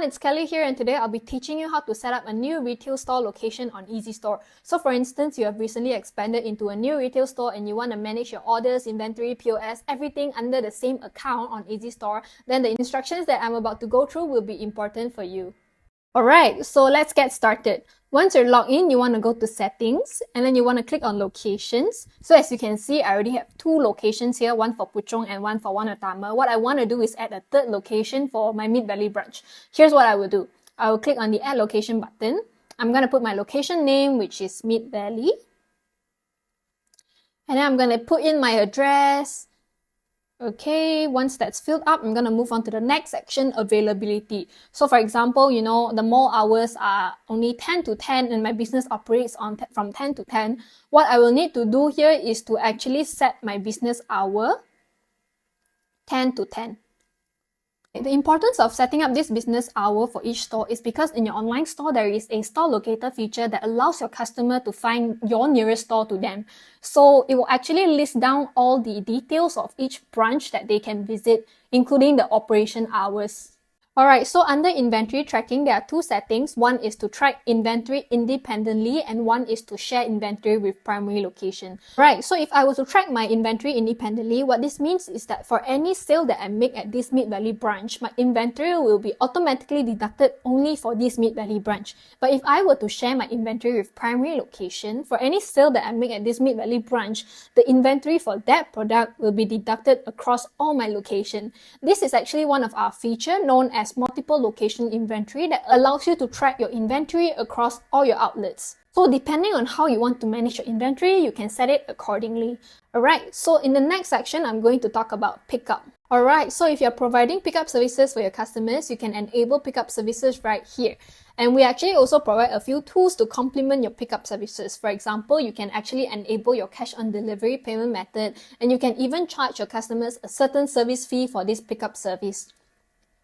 it's Kelly here, and today I'll be teaching you how to set up a new retail store location on EasyStore. So for instance, you have recently expanded into a new retail store and you want to manage your orders, inventory, POS, everything under the same account on EasyStore, then the instructions that I'm about to go through will be important for you. Alright, so let's get started. Once you're logged in, you want to go to settings and then you want to click on locations. So as you can see, I already have two locations here, one for Puchong and one for Wanatama. What I want to do is add a third location for my Mid Valley branch. Here's what I will do. I will click on the add location button. I'm going to put my location name, which is Mid Valley. And then I'm going to put in my address. Okay, once that's filled up, I'm going to move on to the next section, availability. So for example, the mall hours are only 10 to 10 and my business operates from 10 to 10. What I will need to do here is to actually set my business hour 10 to 10. The importance of setting up this business hour for each store is because in your online store, there is a store locator feature that allows your customer to find your nearest store to them. So it will actually list down all the details of each branch that they can visit, including the operation hours. Alright, so under inventory tracking, there are two settings. One is to track inventory independently and one is to share inventory with primary location. Right, so if I were to track my inventory independently, what this means is that for any sale that I make at this Mid Valley branch, my inventory will be automatically deducted only for this Mid Valley branch. But if I were to share my inventory with primary location, for any sale that I make at this Mid Valley branch, the inventory for that product will be deducted across all my location. This is actually one of our features known as multiple location inventory that allows you to track your inventory across all your outlets. So depending on how you want to manage your inventory, you can set it accordingly. Alright, so in the next section, I'm going to talk about pickup. Alright, so if you're providing pickup services for your customers, you can enable pickup services right here. And we actually also provide a few tools to complement your pickup services. For example, you can actually enable your cash on delivery payment method, and you can even charge your customers a certain service fee for this pickup service.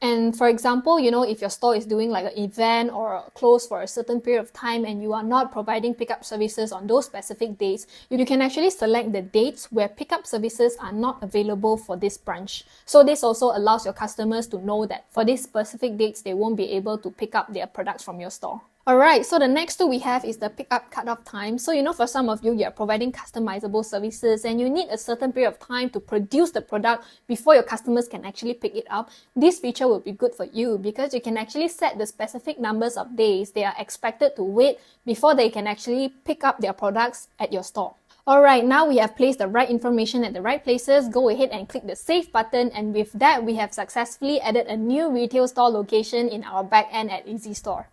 And for example, if your store is doing like an event or closed for a certain period of time and you are not providing pickup services on those specific days, you can actually select the dates where pickup services are not available for this branch. So this also allows your customers to know that for these specific dates, they won't be able to pick up their products from your store. Alright, so the next tool we have is the pickup cutoff time. So for some of you, you're providing customizable services and you need a certain period of time to produce the product before your customers can actually pick it up. This feature will be good for you because you can actually set the specific numbers of days they are expected to wait before they can actually pick up their products at your store. Alright, now we have placed the right information at the right places. Go ahead and click the save button, and with that, we have successfully added a new retail store location in our back end at EasyStore.